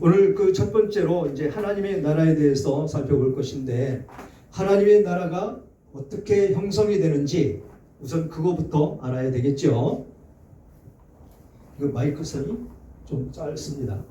오늘 그 첫 번째로 이제 하나님의 나라에 대해서 살펴볼 것인데, 하나님의 나라가 어떻게 형성이 되는지 우선 그거부터 알아야 되겠죠. 이거 마이크 선이 좀 짧습니다.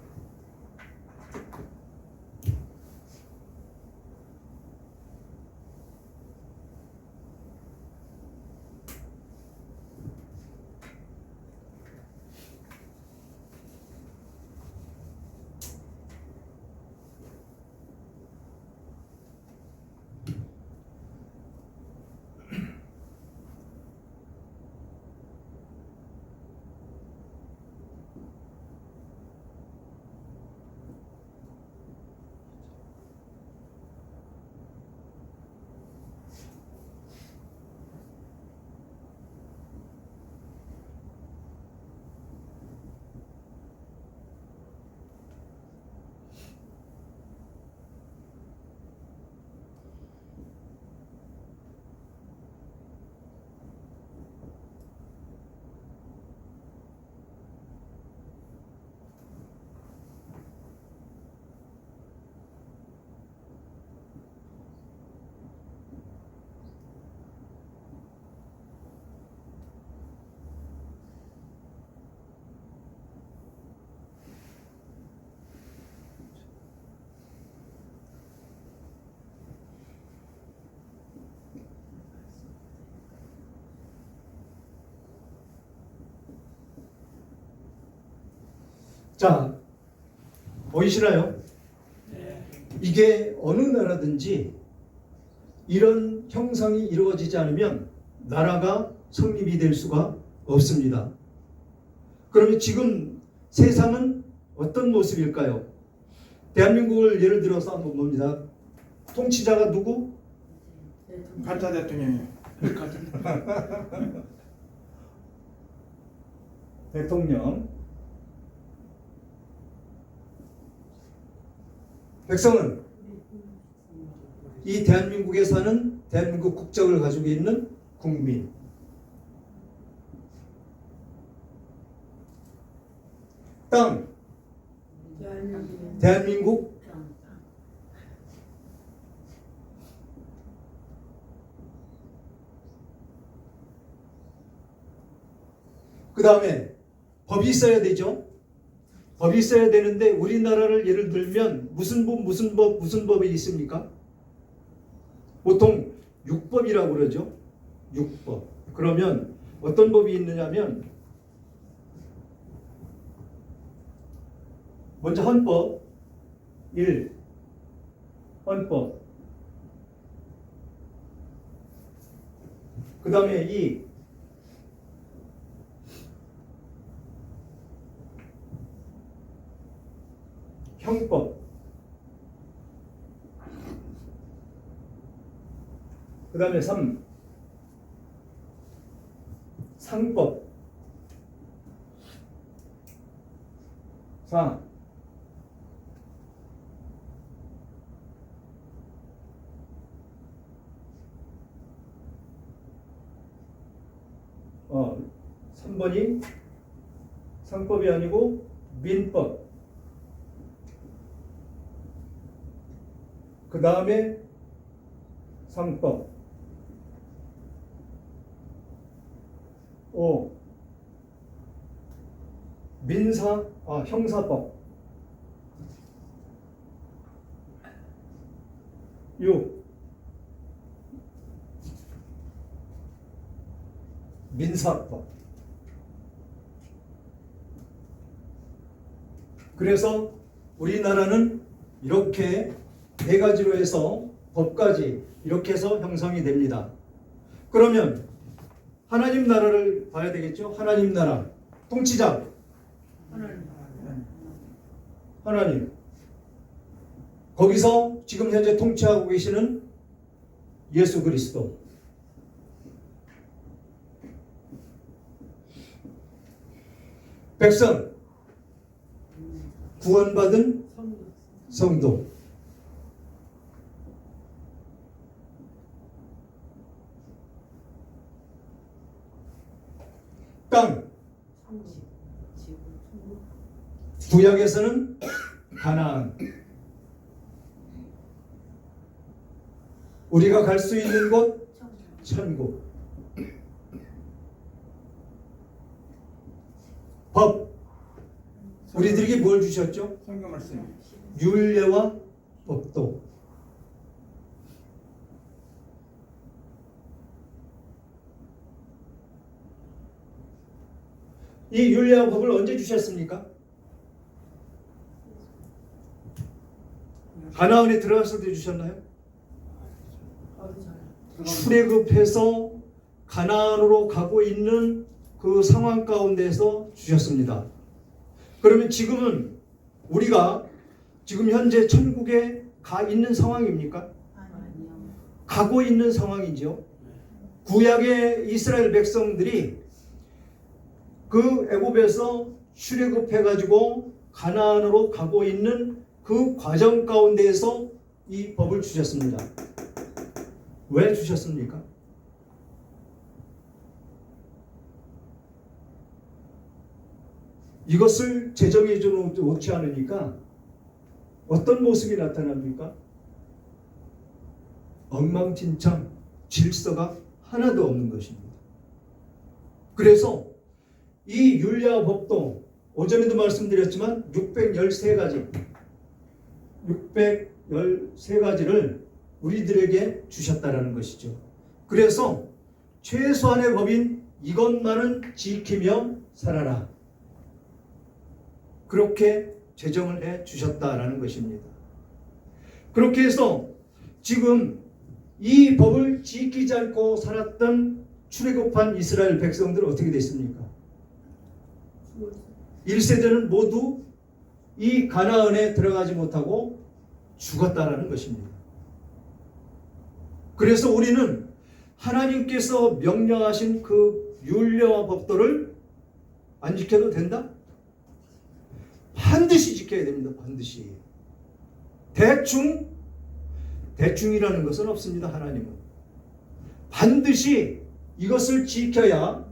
자, 보이시나요? 이게 어느 나라든지 이런 형상이 이루어지지 않으면 나라가 성립이 될 수가 없습니다. 그러면 지금 세상은 어떤 모습일까요? 대한민국을 예를 들어서 한번 봅니다. 통치자가 누구? 가짜 대통령이에요. 대통령. 백성은 이 대한민국에 사는 대한민국 국적을 가지고 있는 국민. 땅. 대한민국. 그 다음에 법이 있어야 되죠. 법이 있어야 되는데 우리나라를 예를 들면 무슨 법이 있습니까? 보통 육법이라고 그러죠. 육법. 그러면 어떤 법이 있느냐면 먼저 헌법 1. 헌법. 그 다음에 2. 형법. 그 다음에 3. 상법. 4. 어, 3번이 상법이 아니고 민법. 그 다음에 상법. 5. 형사법. 6. 민사법. 그래서 우리나라는 이렇게 네 가지로 해서 법까지 이렇게 해서 형성이 됩니다. 그러면 하나님 나라를 봐야 되겠죠? 하나님 나라. 통치자. 하나님. 거기서 지금 현재 통치하고 계시는 예수 그리스도. 백성. 구원받은 성도. 땅. 구약에서는 가나안. 우리가 갈 수 있는 곳 천국. 법. 우리들에게 뭘 주셨죠? 성경 말씀. 율례와 법도. 이 율례와 법을 언제 주셨습니까? 가나안에 들어갔을 때 주셨나요? 출애굽해서 가나안으로 가고 있는 그 상황 가운데서 주셨습니다. 그러면 지금은 우리가 지금 현재 천국에 가 있는 상황입니까? 가고 있는 상황이죠. 구약의 이스라엘 백성들이 그 애굽에서 출애굽해 가지고 가나안으로 가고 있는 그 과정 가운데에서 이 법을 주셨습니다. 왜 주셨습니까? 이것을 제정해 놓지 않으니까 어떤 모습이 나타납니까? 엉망진창, 질서가 하나도 없는 것입니다. 그래서 이 율례와 법도 오전에도 말씀드렸지만 613가지를 우리들에게 주셨다라는 것이죠. 그래서 최소한의 법인 이것만은 지키며 살아라. 그렇게 제정을 해 주셨다라는 것입니다. 그렇게 해서 지금 이 법을 지키지 않고 살았던 출애굽한 이스라엘 백성들은 어떻게 됐습니까? 1세대는 모두 이 가나안에 들어가지 못하고 죽었다라는 것입니다. 그래서 우리는 하나님께서 명령하신 그 율례와 법도를 안 지켜도 된다? 반드시 지켜야 됩니다. 반드시. 대충이라는 것은 없습니다. 하나님은 반드시 이것을 지켜야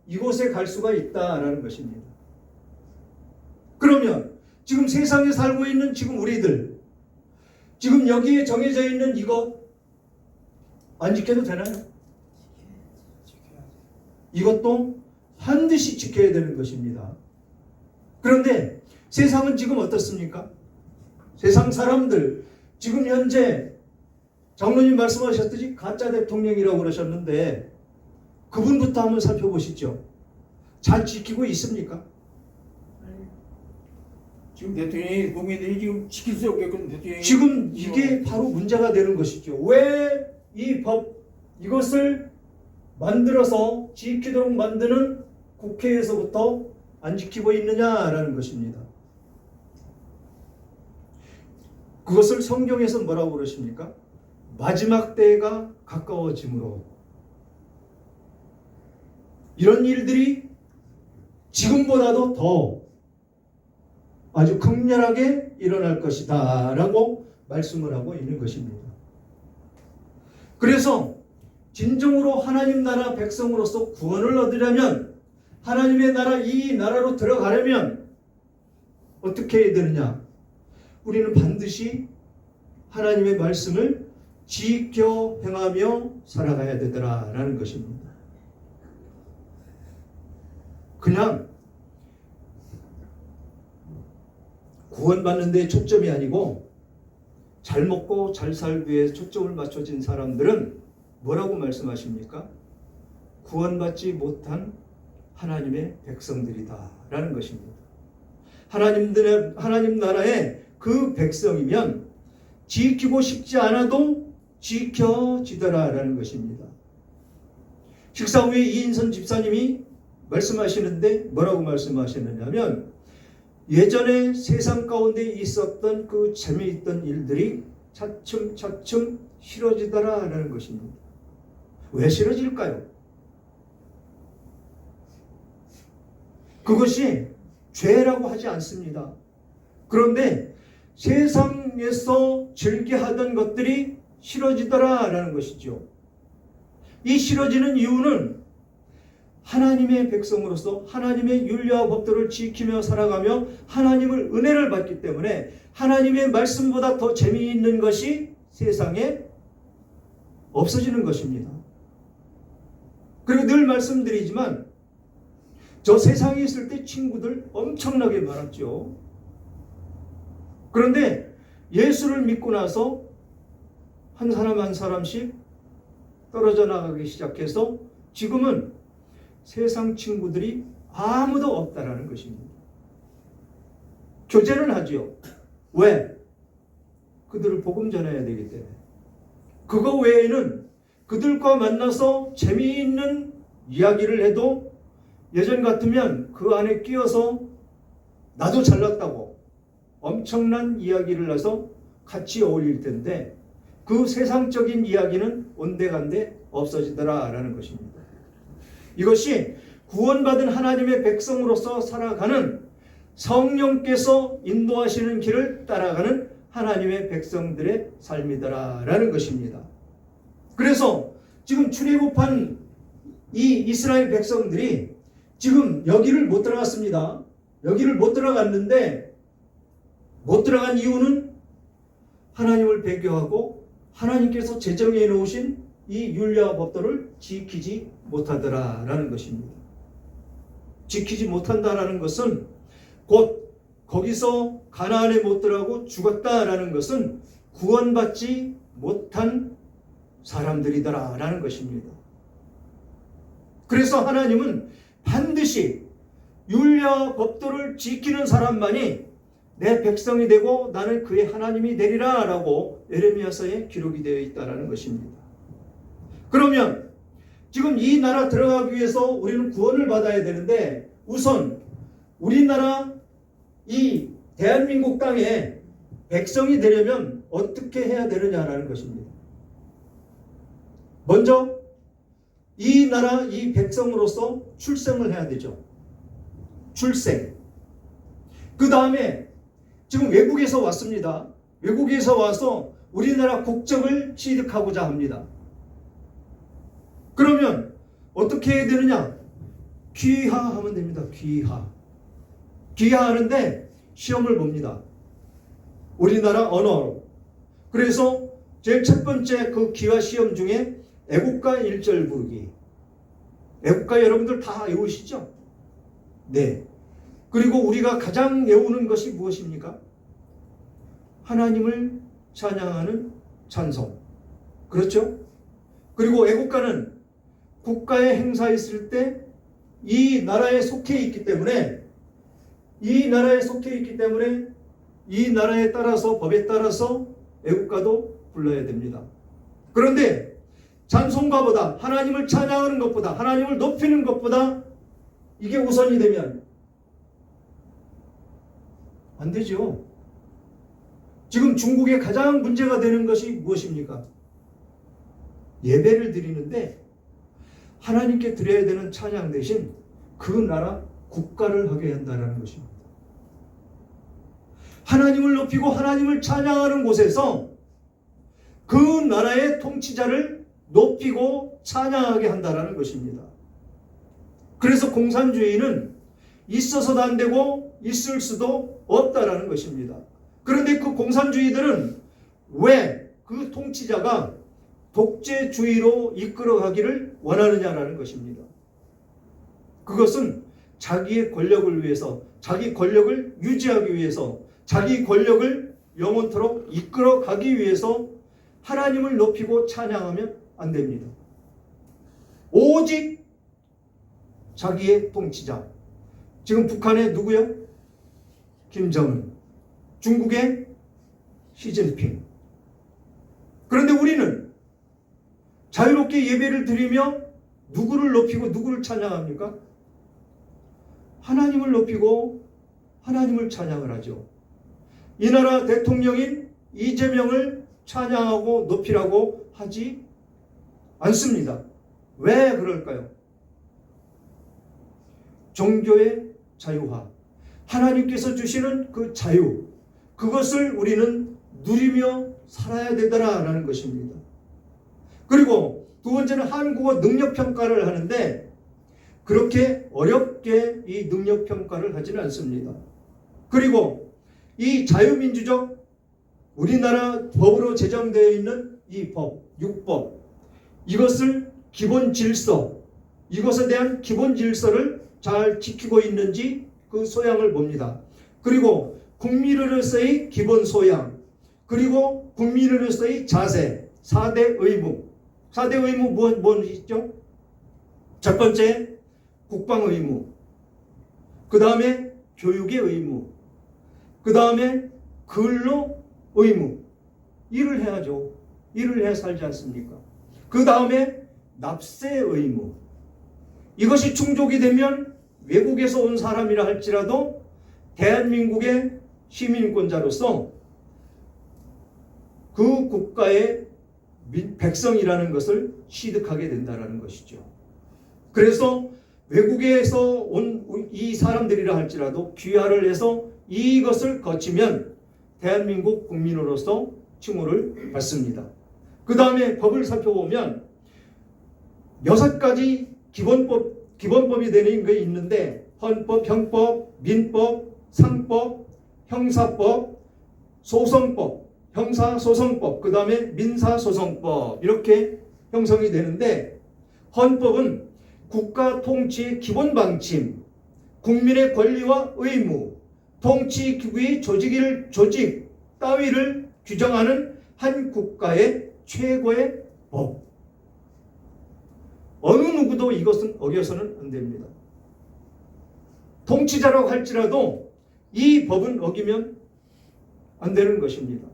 이곳에 갈 수가 있다라는 것입니다. 그러면 지금 세상에 살고 있는 지금 우리들, 지금 여기에 정해져 있는 이것 안 지켜도 되나요? 이것도 반드시 지켜야 되는 것입니다. 그런데 세상은 지금 어떻습니까? 세상 사람들 지금 현재 장로님 말씀하셨듯이 가짜 대통령이라고 그러셨는데 그분부터 한번 살펴보시죠. 잘 지키고 있습니까? 지금 대통령이 국민들이 지금 지킬 수 없게끔 대통령이 지금 이게 바로 문제가 되는 것이죠. 왜 이 법 이것을 만들어서 지키도록 만드는 국회에서부터 안 지키고 있느냐라는 것입니다. 그것을 성경에서 뭐라고 그러십니까? 마지막 때가 가까워짐으로 이런 일들이 지금보다도 더 아주 극렬하게 일어날 것이다 라고 말씀을 하고 있는 것입니다. 그래서 진정으로 하나님 나라 백성으로서 구원을 얻으려면 하나님의 나라 이 나라로 들어가려면 어떻게 해야 되느냐? 우리는 반드시 하나님의 말씀을 지켜 행하며 살아가야 되더라라는 것입니다. 그냥 구원받는 데 초점이 아니고 잘 먹고 잘 살기 위해 초점을 맞춰진 사람들은 뭐라고 말씀하십니까? 구원받지 못한 하나님의 백성들이다 라는 것입니다. 하나님 나라의 그 백성이면 지키고 싶지 않아도 지켜지더라 라는 것입니다. 식사 후에 이인선 집사님이 말씀하시는데 뭐라고 말씀하시느냐면 예전에 세상 가운데 있었던 그 재미있던 일들이 차츰차츰 싫어지더라 라는 것입니다. 왜 싫어질까요? 그것이 죄라고 하지 않습니다. 그런데 세상에서 즐겨하던 것들이 싫어지더라 라는 것이죠. 이 싫어지는 이유는 하나님의 백성으로서 하나님의 율례와 법도를 지키며 살아가며 하나님을 은혜를 받기 때문에 하나님의 말씀보다 더 재미있는 것이 세상에 없어지는 것입니다. 그리고 늘 말씀드리지만 저 세상에 있을 때 친구들 엄청나게 많았죠. 그런데 예수를 믿고 나서 한 사람 한 사람씩 떨어져 나가기 시작해서 지금은 세상 친구들이 아무도 없다라는 것입니다. 교제는 하지요. 왜? 그들을 복음 전해야 되기 때문에. 그거 외에는 그들과 만나서 재미있는 이야기를 해도 예전 같으면 그 안에 끼어서 나도 잘났다고 엄청난 이야기를 해서 같이 어울릴 텐데 그 세상적인 이야기는 온데간데 없어지더라라는 것입니다. 이것이 구원받은 하나님의 백성으로서 살아가는 성령께서 인도하시는 길을 따라가는 하나님의 백성들의 삶이더라라는 것입니다. 그래서 지금 출애굽한 이 이스라엘 백성들이 지금 여기를 못 들어갔습니다. 여기를 못 들어갔는데 못 들어간 이유는 하나님을 배교하고 하나님께서 제정해 놓으신 이 율례와 법도를 지키지 못하더라라는 것입니다. 지키지 못한다라는 것은 곧 거기서 가나안에 못 들어가고 죽었다라는 것은 구원받지 못한 사람들이더라라는 것입니다. 그래서 하나님은 반드시 율례와 법도를 지키는 사람만이 내 백성이 되고 나는 그의 하나님이 되리라 라고 예레미야서에 기록이 되어 있다는 것입니다. 그러면 지금 이 나라 들어가기 위해서 우리는 구원을 받아야 되는데 우선 우리나라 이 대한민국 땅에 백성이 되려면 어떻게 해야 되느냐라는 것입니다. 먼저 이 나라 이 백성으로서 출생을 해야 되죠. 출생. 그 다음에 지금 외국에서 왔습니다. 외국에서 와서 우리나라 국적을 취득하고자 합니다. 그러면 어떻게 해야 되느냐? 귀화하면 됩니다. 귀화. 귀화하는데 시험을 봅니다. 우리나라 언어로. 그래서 제일 첫 번째 그 귀화 시험 중에 애국가 1절 부르기. 애국가 여러분들 다 외우시죠? 네. 그리고 우리가 가장 외우는 것이 무엇입니까? 하나님을 찬양하는 찬송. 그렇죠? 그리고 애국가는 국가의 행사 있을 때 이 나라에 속해 있기 때문에 이 나라에 따라서 법에 따라서 애국가도 불러야 됩니다. 그런데 찬송가보다 하나님을 찬양하는 것보다 하나님을 높이는 것보다 이게 우선이 되면 안 되죠. 지금 중국에 가장 문제가 되는 것이 무엇입니까? 예배를 드리는데 하나님께 드려야 되는 찬양 대신 그 나라 국가를 하게 한다는 것입니다. 하나님을 높이고 하나님을 찬양하는 곳에서 그 나라의 통치자를 높이고 찬양하게 한다는 것입니다. 그래서 공산주의는 있어서도 안 되고 있을 수도 없다라는 것입니다. 그런데 그 공산주의들은 왜 그 통치자가 독재주의로 이끌어가기를 원하느냐라는 것입니다. 그것은 자기의 권력을 위해서, 자기 권력을 유지하기 위해서, 자기 권력을 영원토록 이끌어가기 위해서 하나님을 높이고 찬양하면 안 됩니다. 오직 자기의 통치자. 지금 북한의 누구요? 김정은. 중국의 시진핑. 그런데 우리는 자유롭게 예배를 드리며 누구를 높이고 누구를 찬양합니까? 하나님을 높이고 하나님을 찬양을 하죠. 이 나라 대통령인 이재명을 찬양하고 높이라고 하지 않습니다. 왜 그럴까요? 종교의 자유화, 하나님께서 주시는 그 자유, 그것을 우리는 누리며 살아야 되더라라는 것입니다. 그리고 두 번째는 한국어 능력평가를 하는데 그렇게 어렵게 이 능력 평가를 하지는 않습니다. 그리고 이 자유민주적 우리나라 법으로 제정되어 있는 이 법, 육법, 이것을 기본 질서, 이것에 대한 기본 질서를 잘 지키고 있는지 그 소양을 봅니다. 그리고 국민으로서의 기본 소양, 그리고 국민으로서의 자세, 4대 의무. 4대 의무 무엇이죠? 첫 번째, 국방 의무. 그 다음에 교육의 의무. 그 다음에 근로 의무. 일을 해야죠. 일을 해야 살지 않습니까? 그 다음에 납세 의무. 이것이 충족이 되면 외국에서 온 사람이라 할지라도 대한민국의 시민권자로서 그 국가의 백성이라는 것을 취득하게 된다는 것이죠. 그래서 외국에서 온 이 사람들이라 할지라도 귀화를 해서 이것을 거치면 대한민국 국민으로서 칭호를 받습니다. 그 다음에 법을 살펴보면 6가지 기본법이 되는 게 있는데 헌법, 형법, 민법, 상법, 형사법, 소송법, 형사소송법, 그 다음에 민사소송법 이렇게 형성이 되는데 헌법은 국가 통치의 기본 방침, 국민의 권리와 의무, 통치기구의 조직 따위를 규정하는 한 국가의 최고의 법. 어느 누구도 이것은 어겨서는 안 됩니다. 통치자라고 할지라도 이 법은 어기면 안 되는 것입니다.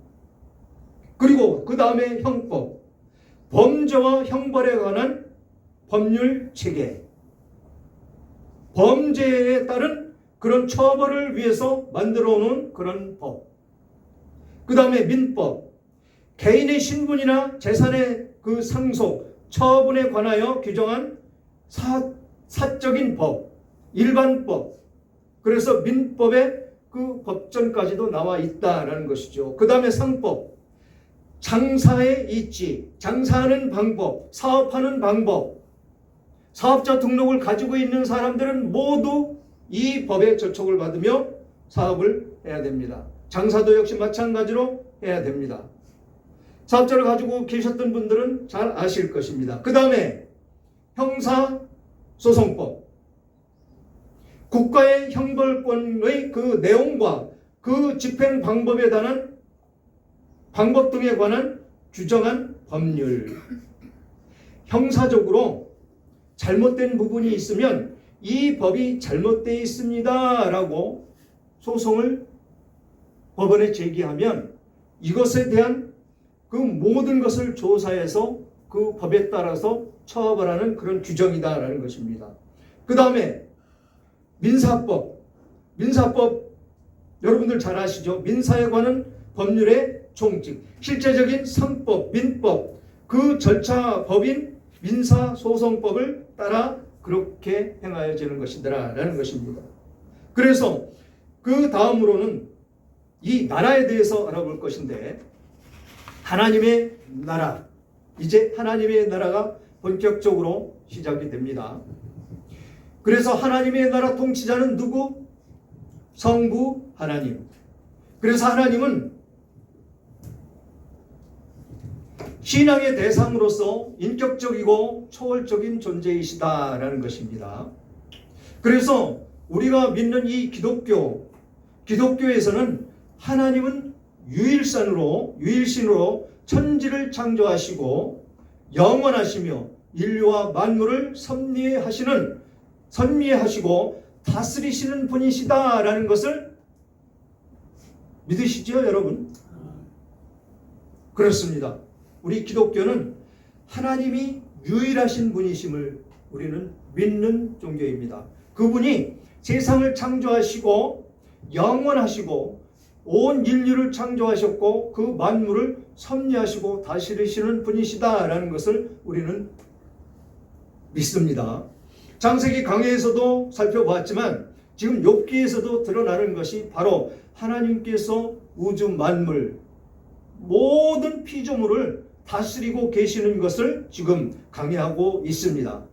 그리고 그 다음에 형법, 범죄와 형벌에 관한 법률 체계, 범죄에 따른 그런 처벌을 위해서 만들어 놓은 그런 법. 그 다음에 민법, 개인의 신분이나 재산의 그 상속, 처분에 관하여 규정한 사적인 법, 일반법. 그래서 민법에 그 법전까지도 나와 있다라는 것이죠. 그 다음에 상법, 장사의 이치, 장사하는 방법, 사업하는 방법. 사업자 등록을 가지고 있는 사람들은 모두 이 법에 저촉을 받으며 사업을 해야 됩니다. 장사도 역시 마찬가지로 해야 됩니다. 사업자를 가지고 계셨던 분들은 잘 아실 것입니다. 그 다음에 형사소송법. 국가의 형벌권의 그 내용과 그 집행 방법에 관한 방법 등에 관한 규정한 법률. 형사적으로 잘못된 부분이 있으면 이 법이 잘못되어 있습니다 라고 소송을 법원에 제기하면 이것에 대한 그 모든 것을 조사해서 그 법에 따라서 처벌하는 그런 규정이다라는 것입니다. 그 다음에 민사법. 민사법 여러분들 잘 아시죠? 민사에 관한 법률의 총칙. 실제적인 상법, 민법, 그 절차 법인 민사소송법을 따라 그렇게 행하여지는 것이다라는 것입니다. 그래서 그 다음으로는 이 나라에 대해서 알아볼 것인데 하나님의 나라. 이제 하나님의 나라가 본격적으로 시작이 됩니다. 그래서 하나님의 나라 통치자는 누구? 성부 하나님. 그래서 하나님은 신앙의 대상으로서 인격적이고 초월적인 존재이시다라는 것입니다. 그래서 우리가 믿는 이 기독교에서는 하나님은 유일신으로 천지를 창조하시고 영원하시며 인류와 만물을 섭리하시고 다스리시는 분이시다라는 것을 믿으시죠, 여러분? 그렇습니다. 우리 기독교는 하나님이 유일하신 분이심을 우리는 믿는 종교입니다. 그분이 세상을 창조하시고 영원하시고 온 인류를 창조하셨고 그 만물을 섭리하시고 다스리시는 분이시다라는 것을 우리는 믿습니다. 창세기 강해에서도 살펴보았지만 지금 욥기에서도 드러나는 것이 바로 하나님께서 우주 만물 모든 피조물을 다스리고 계시는 것을 지금 강해하고 있습니다.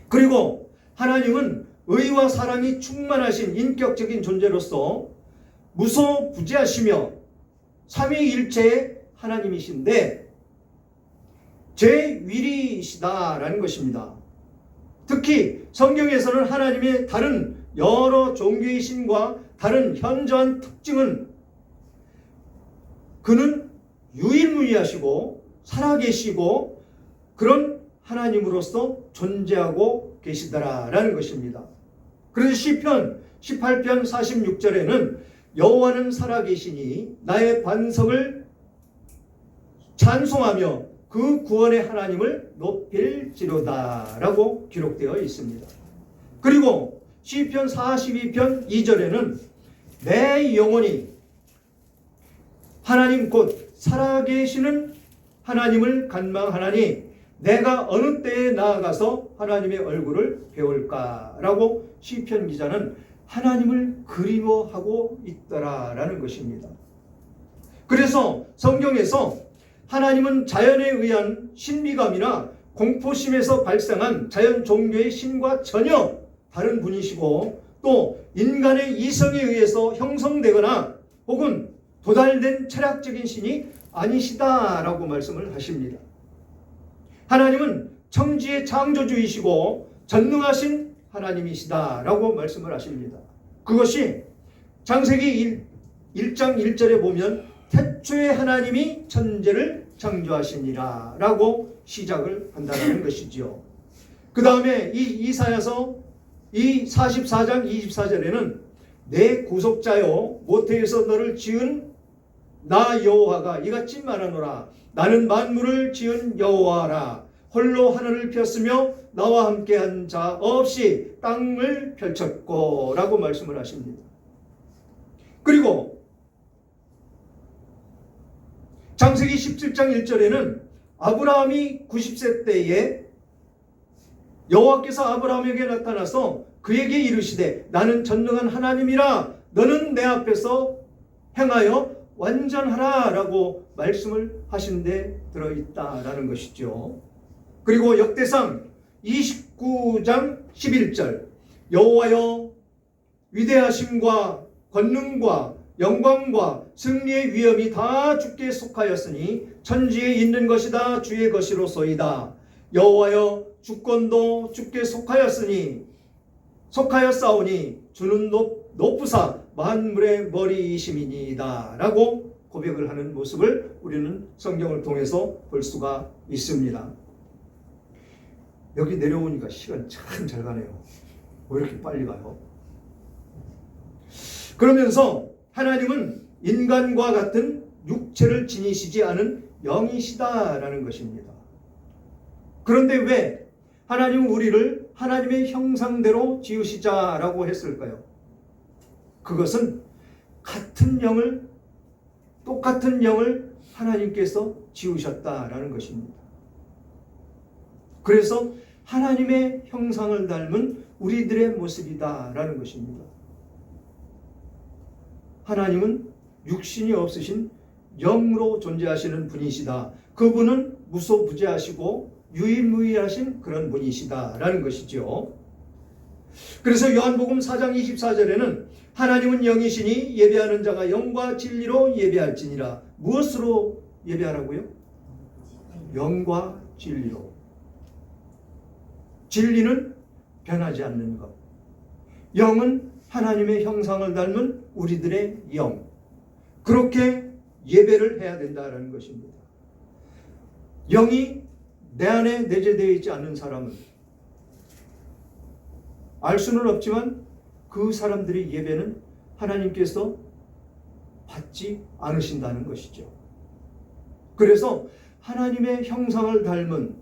그리고 하나님은 의와 사랑이 충만하신 인격적인 존재로서 무소부재하시며 삼위일체의 하나님이신데 제위리시다라는 것입니다. 특히 성경에서는 하나님의 다른 여러 종교의 신과 다른 현저한 특징은 그는 유일무이하시고 살아계시고 그런 하나님으로서 존재하고 계시더라라는 것입니다. 그래서 시편 18편 46절에는 여호와는 살아계시니 나의 반석을 찬송하며 그 구원의 하나님을 높일지로다 라고 기록되어 있습니다. 그리고 시편 42편 2절에는 내 영혼이 하나님 곧 살아계시는 하나님을 간망하나니 내가 어느 때에 나아가서 하나님의 얼굴을 배울까라고 시편 기자는 하나님을 그리워하고 있더라라는 것입니다. 그래서 성경에서 하나님은 자연에 의한 신비감이나 공포심에서 발생한 자연 종교의 신과 전혀 다른 분이시고 또 인간의 이성에 의해서 형성되거나 혹은 도달된 철학적인 신이 아니시다라고 말씀을 하십니다. 하나님은 천지의 창조주이시고 전능하신 하나님이시다라고 말씀을 하십니다. 그것이 창세기 1장 1절에 보면 태초에 하나님이 천지를 창조하시니라 라고 시작을 한다는 것이죠. 그 다음에 이 이사야서 이 44장 24절에는 내 구속자여 모태에서 너를 지은 나 여호와가 이같이 말하노라. 나는 만물을 지은 여호와라. 홀로 하늘을 폈으며 나와 함께한 자 없이 땅을 펼쳤고 라고 말씀을 하십니다. 그리고 창세기 17장 1절에는 아브라함이 90세 때에 여호와께서 아브라함에게 나타나서 그에게 이르시되 나는 전능한 하나님이라 너는 내 앞에서 행하여 완전하라 라고 말씀을 하신 데 들어있다라는 것이죠. 그리고 역대상 29장 11절 여호와여 위대하심과 권능과 영광과 승리의 위엄이 다 주께 속하였으니 천지에 있는 것이 다 주의 것이로소이다. 여호와여 주권도 주께 속하였으니 속하였사오니 주는 높으사 만물의 머리이심이니이다 라고 고백을 하는 모습을 우리는 성경을 통해서 볼 수가 있습니다. 여기 내려오니까 시간 참 잘 가네요. 왜 이렇게 빨리 가요? 그러면서 하나님은 인간과 같은 육체를 지니시지 않은 영이시다라는 것입니다. 그런데 왜 하나님은 우리를 하나님의 형상대로 지으시자라고 했을까요? 그것은 똑같은 영을 하나님께서 지으셨다라는 것입니다. 그래서 하나님의 형상을 닮은 우리들의 모습이다라는 것입니다. 하나님은 육신이 없으신 영으로 존재하시는 분이시다. 그분은 무소부재하시고 유일무이하신 그런 분이시다라는 것이죠. 그래서 요한복음 4장 24절에는 하나님은 영이시니 예배하는 자가 영과 진리로 예배할지니라. 무엇으로 예배하라고요? 영과 진리로. 진리는 변하지 않는 것. 영은 하나님의 형상을 닮은 우리들의 영. 그렇게 예배를 해야 된다는 것입니다. 영이 내 안에 내재되어 있지 않는 사람은 알 수는 없지만 그 사람들의 예배는 하나님께서 받지 않으신다는 것이죠. 그래서 하나님의 형상을 닮은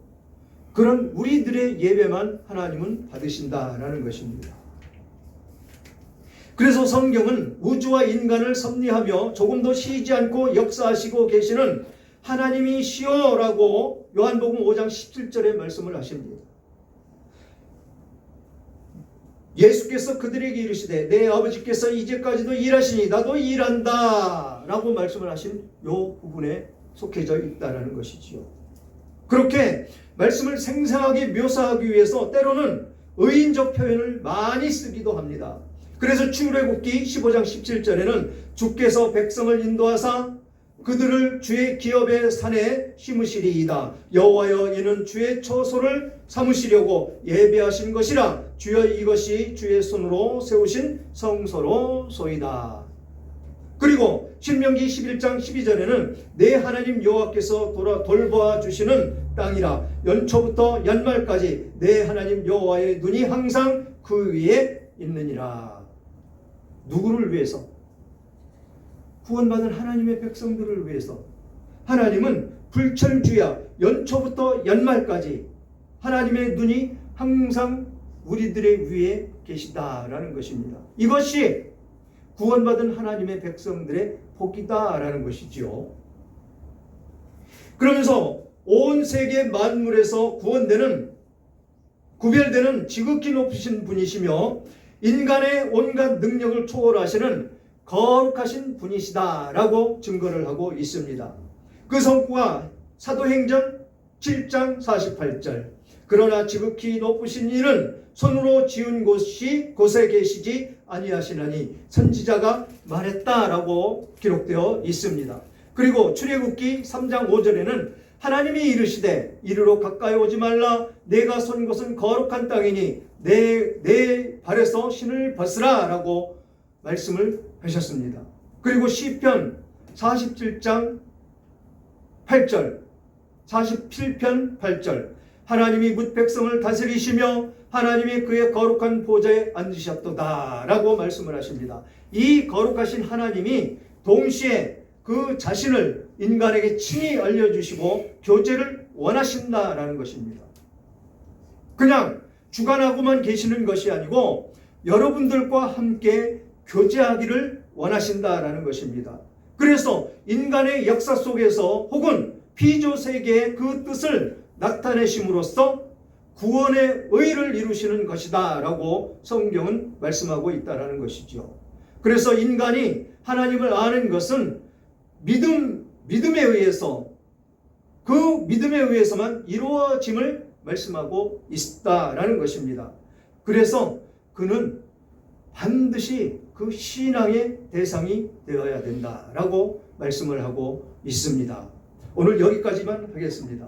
그런 우리들의 예배만 하나님은 받으신다라는 것입니다. 그래서 성경은 우주와 인간을 섭리하며 조금도 쉬지 않고 역사하시고 계시는 하나님이시오라고 요한복음 5장 17절에 말씀을 하십니다. 예수께서 그들에게 이르시되 내 아버지께서 이제까지도 일하시니 나도 일한다 라고 말씀을 하신 요 부분에 속해져 있다는 것이지요. 그렇게 말씀을 생생하게 묘사하기 위해서 때로는 의인적 표현을 많이 쓰기도 합니다. 그래서 출애굽기 15장 17절에는 주께서 백성을 인도하사 그들을 주의 기업의 산에 심으시리이다. 여호와여 이는 주의 처소를 삼으시려고 예배하신 것이라. 주여 이것이 주의 손으로 세우신 성소로소이다. 그리고 신명기 11장 12절에는 내 하나님 여호와께서 돌보아 주시는 땅이라. 연초부터 연말까지 내 하나님 여호와의 눈이 항상 그 위에 있느니라. 누구를 위해서? 구원받은 하나님의 백성들을 위해서. 하나님은 불철주야 연초부터 연말까지 하나님의 눈이 항상 우리들의 위에 계시다라는 것입니다. 이것이 구원받은 하나님의 백성들의 복이다라는 것이지요. 그러면서 온 세계 만물에서 구별되는 지극히 높으신 분이시며 인간의 온갖 능력을 초월하시는 거룩하신 분이시다라고 증거를 하고 있습니다. 그 성구가 사도행전 7장 48절. 그러나 지극히 높으신 이는 손으로 지은 곳에 계시지 아니하시나니 선지자가 말했다라고 기록되어 있습니다. 그리고 출애굽기 3장 5절에는 하나님이 이르시되 이르러 가까이 오지 말라. 내가 선 곳은 거룩한 땅이니 내 발에서 신을 벗으라 라고 말씀을 하셨습니다. 그리고 시편 47장 8절 47편 8절 하나님이 뭇 백성을 다스리시며 하나님이 그의 거룩한 보좌에 앉으셨도다 라고 말씀을 하십니다. 이 거룩하신 하나님이 동시에 그 자신을 인간에게 친히 알려주시고 교제를 원하신다라는 것입니다. 그냥 주관하고만 계시는 것이 아니고 여러분들과 함께 교제하기를 원하신다라는 것입니다. 그래서 인간의 역사 속에서 혹은 피조세계의 그 뜻을 나타내심으로써 구원의 의를 이루시는 것이다 라고 성경은 말씀하고 있다는 것이죠. 그래서 인간이 하나님을 아는 것은 믿음에 의해서 그 믿음에 의해서만 이루어짐을 말씀하고 있다라는 것입니다. 그래서 그는 반드시 그 신앙의 대상이 되어야 된다라고 말씀을 하고 있습니다. 오늘 여기까지만 하겠습니다.